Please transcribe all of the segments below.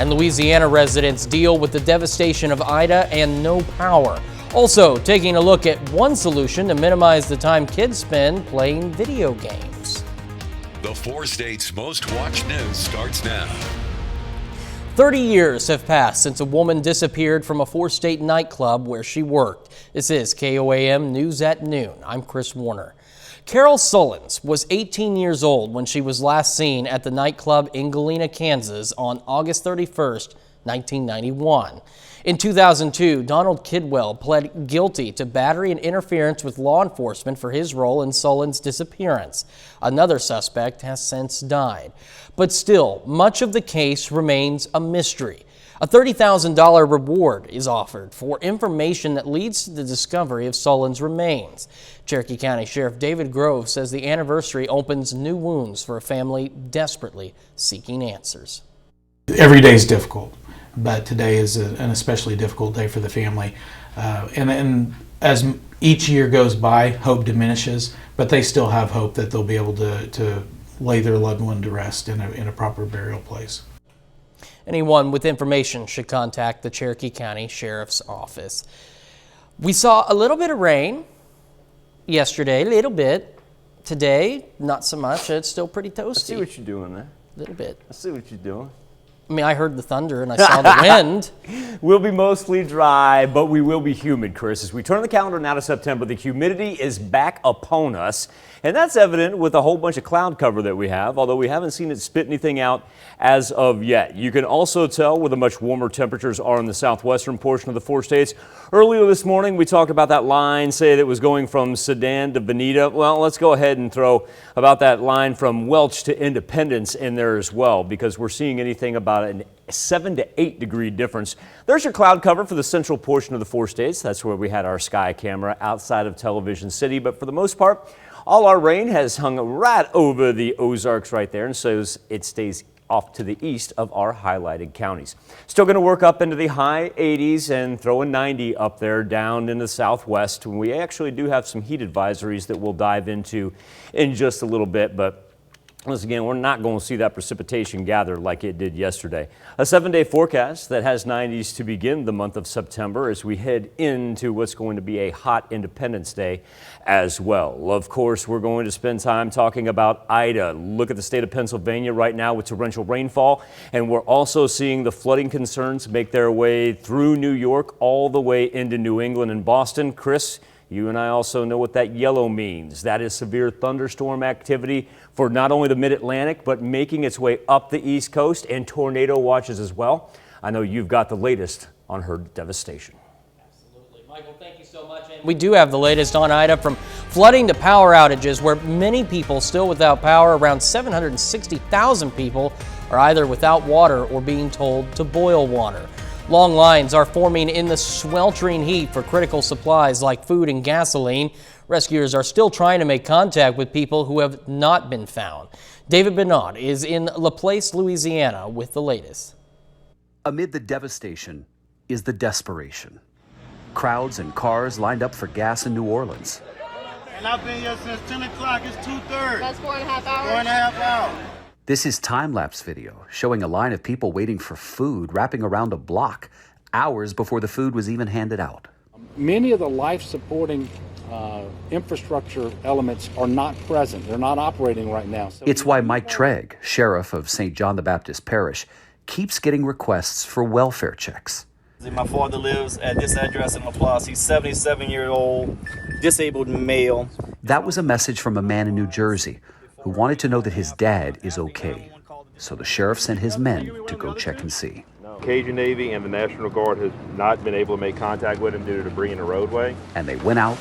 And Louisiana residents deal with the devastation of Ida and no power. Also, taking a look at one solution to minimize the time kids spend playing video games. The 4 states' most watched news starts now. 30 years have passed since a woman disappeared from a 4-state nightclub where she worked. This is KOAM News at Noon. I'm Chris Warner. Carol Sullins was 18 years old when she was last seen at the nightclub in Galena, Kansas on August 31st, 1991. In 2002, Donald Kidwell pled guilty to battery and interference with law enforcement for his role in Sullins' disappearance. Another suspect has since died. But still, much of the case remains a mystery. A $30,000 reward is offered for information that leads to the discovery of Sullins' remains. Cherokee County Sheriff David Grove says the anniversary opens new wounds for a family desperately seeking answers. Every day is difficult, but today is an especially difficult day for the family. And as each year goes by, hope diminishes, but they still have hope that they'll be able to lay their loved one to rest in a proper burial place. Anyone with information should contact the Cherokee County Sheriff's Office. We saw a little bit of rain yesterday, a little bit. Today, not so much. It's still pretty toasty. I see what you're doing there. A little bit. I see what you're doing. I mean, I heard the thunder and I saw the wind. We'll be mostly dry, but we will be humid, Chris. As we turn the calendar now to September, the humidity is back upon us. And that's evident with a whole bunch of cloud cover that we have, although we haven't seen it spit anything out as of yet. You can also tell where the much warmer temperatures are in the southwestern portion of the 4 states. Earlier this morning, we talked about that line, say that was going from Sedan to Bonita. Well, let's go ahead and throw about that line from Welch to Independence in there as well, because we're seeing anything about a 7 to 8 degree difference. There's your cloud cover for the central portion of the 4 states. That's where we had our sky camera outside of Television City. But for the most part, all our rain has hung right over the Ozarks right there, and so it stays off to the east of our highlighted counties. Still going to work up into the high 80s and throw a 90 up there down in the southwest. We actually do have some heat advisories that we'll dive into in just a little bit, but once again, we're not going to see that precipitation gather like it did yesterday. A 7-day forecast that has 90s to begin the month of September as we head into what's going to be a hot Independence Day as well. Of course, we're going to spend time talking about Ida. Look at the state of Pennsylvania right now with torrential rainfall, and we're also seeing the flooding concerns make their way through New York all the way into New England and Boston. Chris, you and I also know what that yellow means. That is severe thunderstorm activity for not only the mid-Atlantic, but making its way up the East Coast, and tornado watches as well. I know you've got the latest on her devastation. Absolutely. Michael, thank you so much. And we do have the latest on Ida, from flooding to power outages, where many people still without power. Around 760,000 people are either without water or being told to boil water. Long lines are forming in the sweltering heat for critical supplies like food and gasoline. Rescuers are still trying to make contact with people who have not been found. David Bernard is in LaPlace, Louisiana with the latest. Amid the devastation is the desperation. Crowds and cars lined up for gas in New Orleans. And I've been here since 10 o'clock. It's 2:30. That's 4.5 hours? 4.5 hours. This is time-lapse video showing a line of people waiting for food wrapping around a block hours before the food was even handed out. Many of the life-supporting infrastructure elements are not present. They're not operating right now. So it's why Mike Tregg, sheriff of St. John the Baptist Parish, keeps getting requests for welfare checks. My father lives at this address in LaPlace. He's 77-year-old, disabled male. That was a message from a man in New Jersey who wanted to know that his dad is okay. So the sheriff sent his men to go check and see. Cajun Navy and the National Guard has not been able to make contact with him due to debris in the roadway. And they went out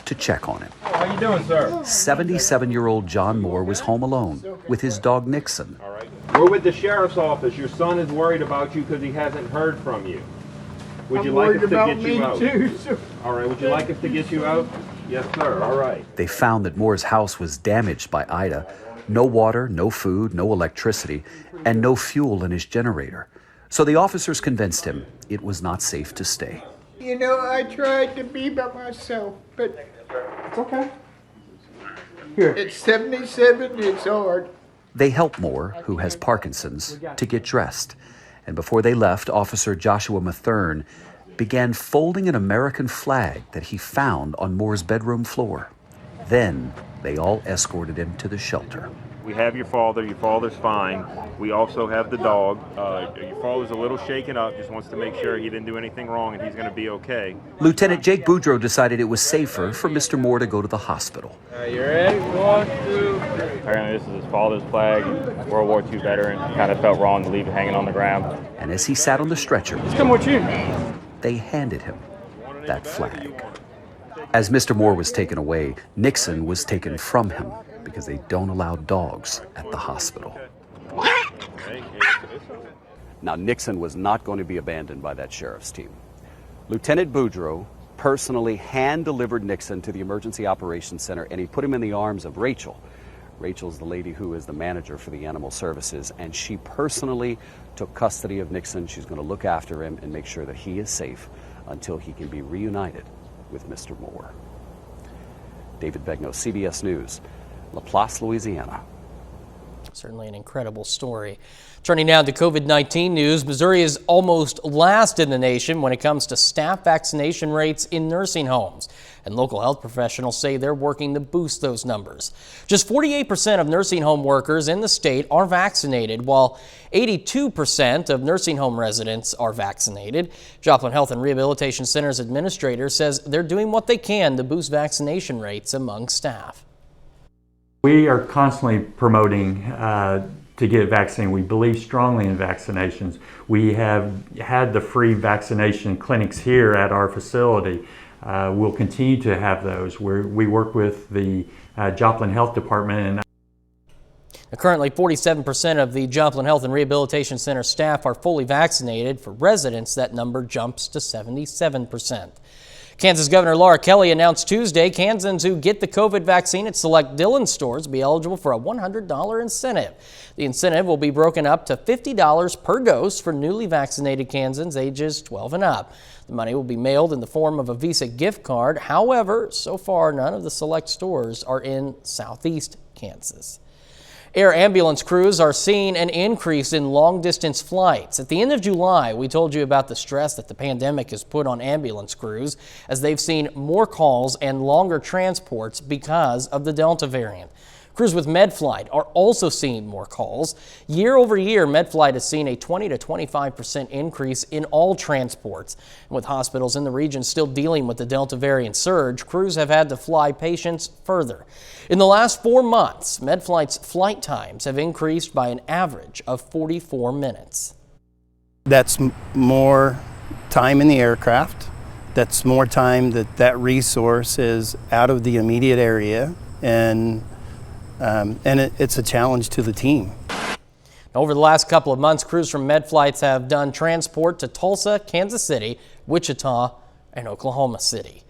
to check on him. How you doing, sir? 77-year-old John Moore was home alone with his dog Nixon. All right. We're with the sheriff's office. Your son is worried about you because he hasn't heard from you. Would you like us to get you out? Too. All right. Would you like us to get you out? Yes, sir. All right. They found that Moore's house was damaged by Ida. No water, no food, no electricity, and no fuel in his generator. So the officers convinced him it was not safe to stay. You know, I tried to be by myself, but It's okay. it's 77, it's hard. They help Moore, who has Parkinson's, to get dressed. And before they left, Officer Joshua Mathern began folding an American flag that he found on Moore's bedroom floor. Then they all escorted him to the shelter. We have your father. Your father's fine. We also have the dog. Your father's a little shaken up, just wants to make sure he didn't do anything wrong and he's going to be okay. Lieutenant Jake Boudreau decided it was safer for Mr. Moore to go to the hospital. You ready? 1, 2, 3. Apparently this is his father's flag. World War II veteran. Kind of felt wrong to leave it hanging on the ground. And as he sat on the stretcher, Come with you. they handed him that flag. As Mr. Moore was taken away, Nixon was taken from him because they don't allow dogs at the hospital. Now, Nixon was not going to be abandoned by that sheriff's team. Lieutenant Boudreau personally hand-delivered Nixon to the Emergency Operations Center, and he put him in the arms of Rachel. Rachel's the lady who is the manager for the Animal Services, and she personally took custody of Nixon. She's going to look after him and make sure that he is safe until he can be reunited with Mr. Moore. David Begnaud, CBS News, LaPlace, Louisiana. Certainly an incredible story. Turning now to COVID-19 news, Missouri is almost last in the nation when it comes to staff vaccination rates in nursing homes. And local health professionals say they're working to boost those numbers. Just 48% of nursing home workers in the state are vaccinated, while 82% of nursing home residents are vaccinated. Joplin Health and Rehabilitation Center's administrator says they're doing what they can to boost vaccination rates among staff. We are constantly promoting to get vaccinated. We believe strongly in vaccinations. We have had the free vaccination clinics here at our facility. We'll continue to have those. We work with the Joplin Health Department. And currently, 47% of the Joplin Health and Rehabilitation Center staff are fully vaccinated. For residents, that number jumps to 77%. Kansas Governor Laura Kelly announced Tuesday Kansans who get the COVID vaccine at select Dillon stores will be eligible for a $100 incentive. The incentive will be broken up to $50 per dose for newly vaccinated Kansans ages 12 and up. The money will be mailed in the form of a Visa gift card. However, so far none of the select stores are in southeast Kansas. Air ambulance crews are seeing an increase in long-distance flights. At the end of July, we told you about the stress that the pandemic has put on ambulance crews as they've seen more calls and longer transports because of the Delta variant. Crews with MedFlight are also seeing more calls. Year over year, MedFlight has seen a 20 to 25% increase in all transports. And with hospitals in the region still dealing with the Delta variant surge, crews have had to fly patients further. In the last 4 months, MedFlight's flight times have increased by an average of 44 minutes. That's more time in the aircraft. That's more time that resource is out of the immediate area, and it's a challenge to the team. Over the last couple of months, crews from MedFlights have done transport to Tulsa, Kansas City, Wichita, and Oklahoma City.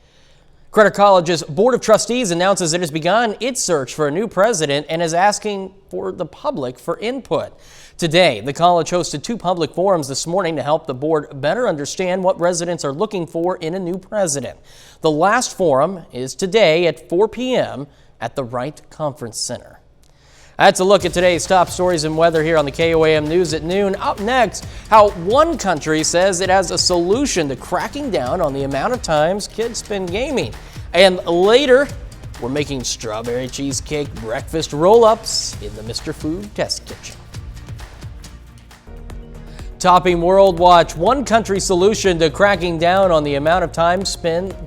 Credit College's Board of Trustees announces it has begun its search for a new president and is asking for the public for input. Today, the college hosted 2 public forums this morning to help the board better understand what residents are looking for in a new president. The last forum is today at 4 p.m. at the Wright Conference Center. That's a look at today's top stories and weather here on the KOAM News at noon. Up next, how one country says it has a solution to cracking down on the amount of times kids spend gaming. And later, we're making strawberry cheesecake breakfast roll-ups in the Mr. Food Test Kitchen. Topping World Watch, one country's solution to cracking down on the amount of time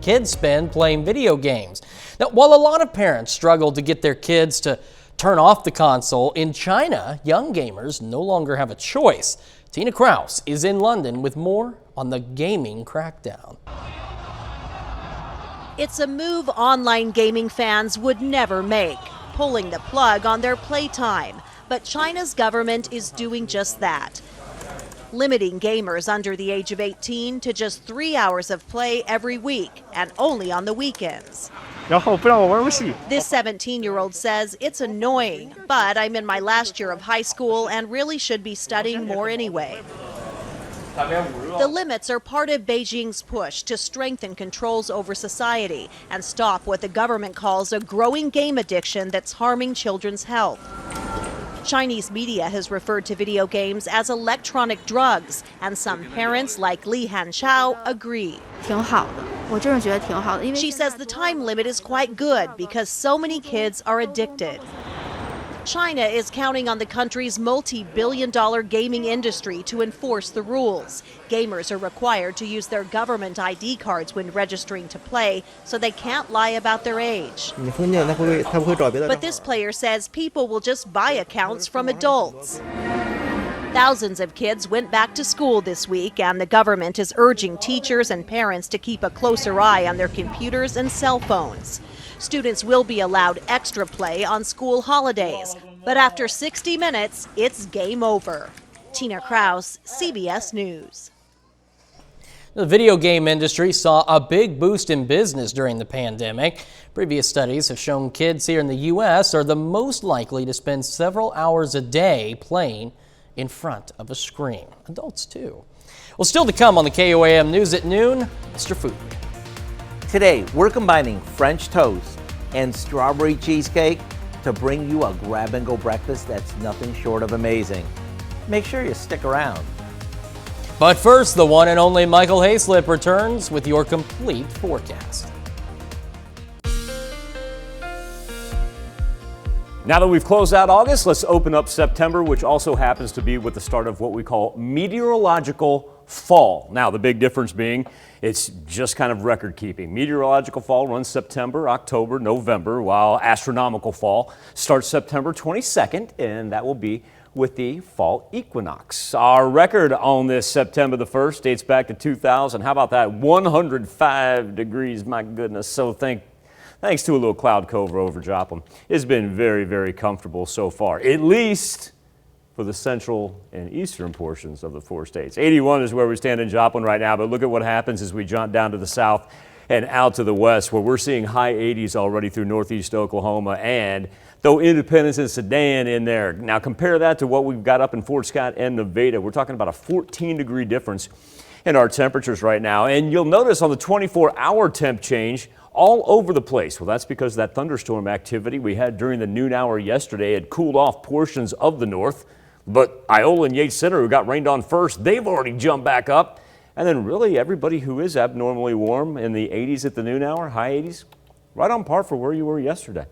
kids spend playing video games. Now, while a lot of parents struggle to get their kids to turn off the console, in China, young gamers no longer have a choice. Tina Kraus is in London with more on the gaming crackdown. It's a move online gaming fans would never make, pulling the plug on their playtime. But China's government is doing just that, limiting gamers under the age of 18 to just 3 hours of play every week and only on the weekends. This 17-year-old says it's annoying, but I'm in my last year of high school and really should be studying more anyway. The limits are part of Beijing's push to strengthen controls over society and stop what the government calls a growing game addiction that's harming children's health. Chinese media has referred to video games as electronic drugs, and some parents like Li Hanchao agree. She says the time limit is quite good because so many kids are addicted. China is counting on the country's multi-billion-dollar gaming industry to enforce the rules. Gamers are required to use their government ID cards when registering to play, so they can't lie about their age. But this player says people will just buy accounts from adults. Thousands of kids went back to school this week, and the government is urging teachers and parents to keep a closer eye on their computers and cell phones. Students will be allowed extra play on school holidays, but after 60 minutes, it's game over. Tina Kraus, CBS News. The video game industry saw a big boost in business during the pandemic. Previous studies have shown kids here in the U.S. are the most likely to spend several hours a day playing in front of a screen. Adults too. Well, still to come on the KOAM News at Noon, Mr. Food. Today, we're combining French toast and strawberry cheesecake to bring you a grab-and-go breakfast that's nothing short of amazing. Make sure you stick around. But first, the one and only Michael Hayslip returns with your complete forecast. Now that we've closed out August, let's open up September, which also happens to be with the start of what we call meteorological fall. Now, the big difference being it's just kind of record keeping. Meteorological fall runs September, October, November, while astronomical fall starts September 22nd, and that will be with the fall equinox. Our record on this September the 1st dates back to 2000. How about that? 105 degrees, my goodness. So thanks to a little cloud cover over Joplin, it's been very, very comfortable so far, at least for the central and eastern portions of the 4 states. 81 is where we stand in Joplin right now, but look at what happens as we jaunt down to the south and out to the west, where we're seeing high 80s already through northeast Oklahoma, and though Independence and Sedan in there. Now compare that to what we've got up in Fort Scott and Nevada. We're talking about a 14-degree difference in our temperatures right now, and you'll notice on the 24-hour temp change all over the place. Well, that's because that thunderstorm activity we had during the noon hour yesterday had cooled off portions of the north. But Iola and Yates Center, who got rained on first, they've already jumped back up. And then really everybody who is abnormally warm in the 80s at the noon hour, high 80s, right on par for where you were yesterday.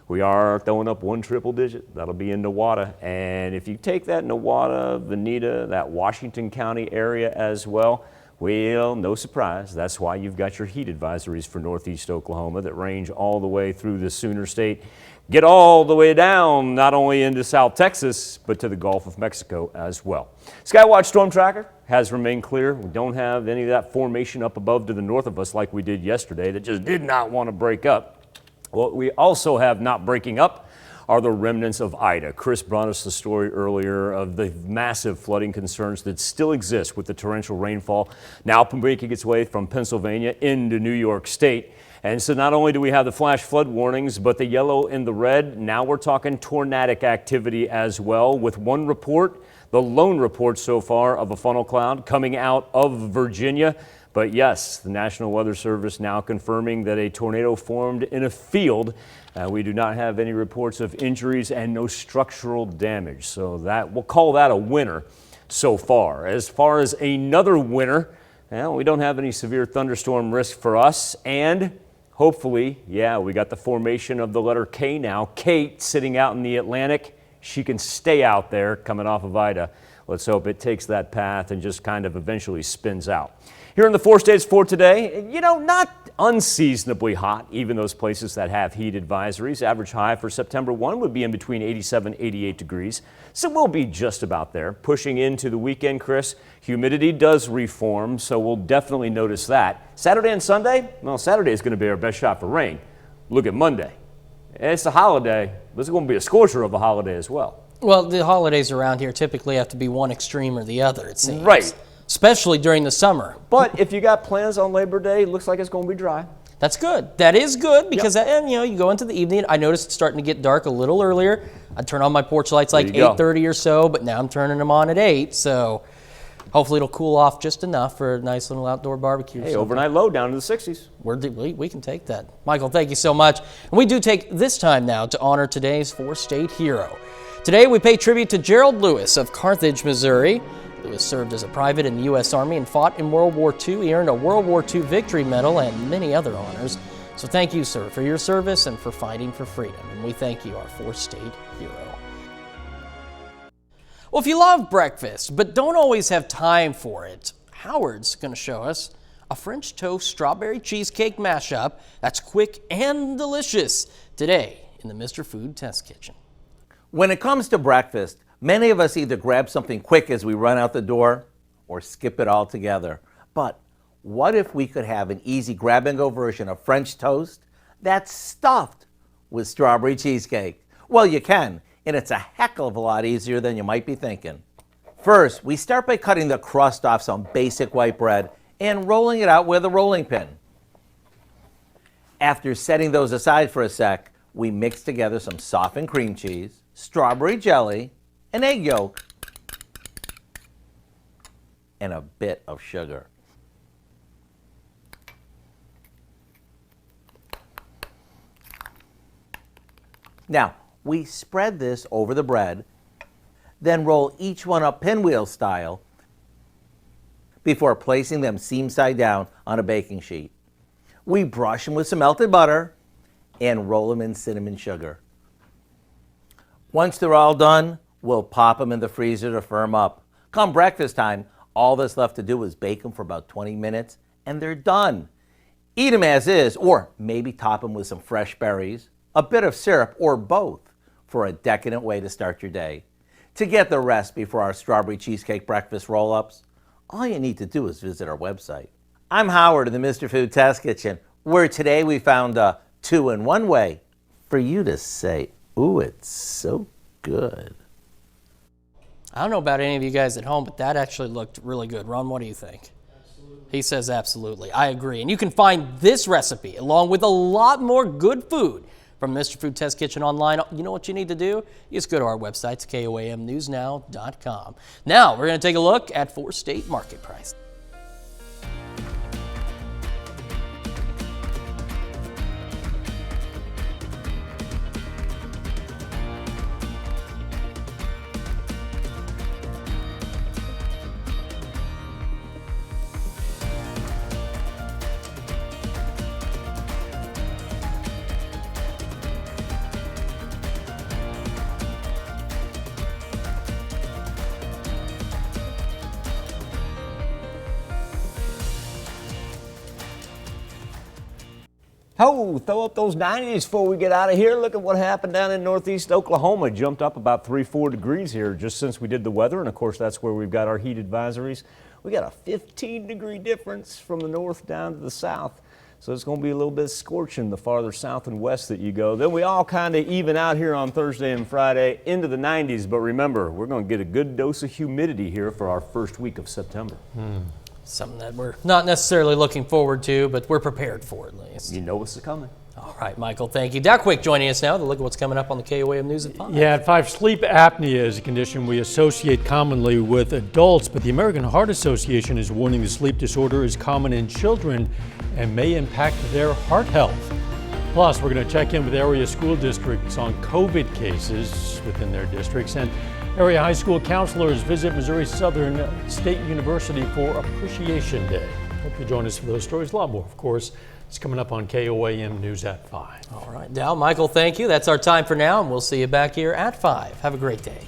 We are throwing up 1 triple digit. That'll be in Nowata. And if you take that Nowata, Veneta, that Washington County area as well, well, no surprise. That's why you've got your heat advisories for northeast Oklahoma that range all the way through the Sooner State, get all the way down, not only into South Texas, but to the Gulf of Mexico as well. Skywatch Storm Tracker has remained clear. We don't have any of that formation up above to the north of us like we did yesterday that just did not want to break up. What we also have not breaking up are the remnants of Ida. Chris brought us the story earlier of the massive flooding concerns that still exist with the torrential rainfall now making its way from Pennsylvania into New York State. And so not only do we have the flash flood warnings, but the yellow and the red, now we're talking tornadic activity as well, with one report, the lone report so far of a funnel cloud coming out of Virginia. But yes, the National Weather Service now confirming that a tornado formed in a field. We do not have any reports of injuries and no structural damage. So that we'll call that a winner so far. As far as another winner, well, we don't have any severe thunderstorm risk for us. And hopefully, yeah, we got the formation of the letter K now. Kate sitting out in the Atlantic. She can stay out there coming off of Ida. Let's hope it takes that path and just kind of eventually spins out. Here in the 4 states for today, you know, not unseasonably hot, even those places that have heat advisories. Average high for September 1 would be in between 87 and 88 degrees. So we'll be just about there. Pushing into the weekend, Chris, humidity does reform, so we'll definitely notice that. Saturday and Sunday, well, Saturday is going to be our best shot for rain. Look at Monday. It's a holiday. This is going to be a scorcher of a holiday as well. Well, the holidays around here typically have to be one extreme or the other, it seems. Right. Especially during the summer. But if you got plans on Labor Day, it looks like it's going to be dry. That's good. That is good because and, you know, you go into the evening. I noticed it's starting to get dark a little earlier. I turn on my porch lights like 8:30 or so, but now I'm turning them on at 8. So hopefully it'll cool off just enough for a nice little outdoor barbecue. Hey, overnight low down to the 60s. We can take that. Michael, thank you so much. And we do take this time now to honor today's 4-state hero. Today we pay tribute to Gerald Lewis of Carthage, Missouri. Lewis served as a private in the U.S. Army and fought in World War II. He earned a World War II Victory Medal and many other honors. So thank you, sir, for your service and for fighting for freedom. And we thank you, our four-state hero. Well, if you love breakfast but don't always have time for it, Howard's going to show us a French toast strawberry cheesecake mashup that's quick and delicious today in the Mr. Food Test Kitchen. When it comes to breakfast, many of us either grab something quick as we run out the door or skip it altogether. But what if we could have an easy grab-and-go version of French toast that's stuffed with strawberry cheesecake? Well, you can, and it's a heck of a lot easier than you might be thinking. First, we start by cutting the crust off some basic white bread and rolling it out with a rolling pin. After setting those aside for a sec, we mix together some softened cream cheese, strawberry jelly, an egg yolk, and a bit of sugar. Now, we spread this over the bread, then roll each one up pinwheel style before placing them seam side down on a baking sheet. We brush them with some melted butter and roll them in cinnamon sugar. Once they're all done, we'll pop them in the freezer to firm up. Come breakfast time, all that's left to do is bake them for about 20 minutes and they're done. Eat them as is, or maybe top them with some fresh berries, a bit of syrup, or both for a decadent way to start your day. To get the recipe for our strawberry cheesecake breakfast roll-ups, all you need to do is visit our website. I'm Howard in the Mr. Food Test Kitchen, where today we found a 2-in-1 way for you to say, ooh, it's so good. I don't know about any of you guys at home, but that actually looked really good. Ron, what do you think? Absolutely. He says absolutely. I agree. And you can find this recipe along with a lot more good food from Mr. Food Test Kitchen online. You know what you need to do? You just go to our website, KOAMnewsnow.com. Now, we're going to take a look at four-state market price. Oh, throw up those 90s before we get out of here. Look at what happened down in northeast Oklahoma. It jumped up about 3-4 degrees here just since we did the weather. And of course, that's where we've got our heat advisories. We got a 15-degree difference from the north down to the south. So it's going to be a little bit scorching the farther south and west that you go. Then we all kind of even out here on Thursday and Friday into the 90s. But remember, we're going to get a good dose of humidity here for our first week of September. Something that we're not necessarily looking forward to, but we're prepared for at least. You know what's coming. All right, Michael, thank you. Dow Quick joining us now to look at what's coming up on the KOAM News at 5. Yeah, at 5, sleep apnea is a condition we associate commonly with adults, but the American Heart Association is warning the sleep disorder is common in children and may impact their heart health. Plus, we're going to check in with area school districts on COVID cases within their districts, and area high school counselors visit Missouri Southern State University for Appreciation Day. Hope you join us for those stories. A lot more, of course. It's coming up on KOAM News at 5. All right, Dow, Michael, thank you. That's our time for now, and we'll see you back here at 5. Have a great day.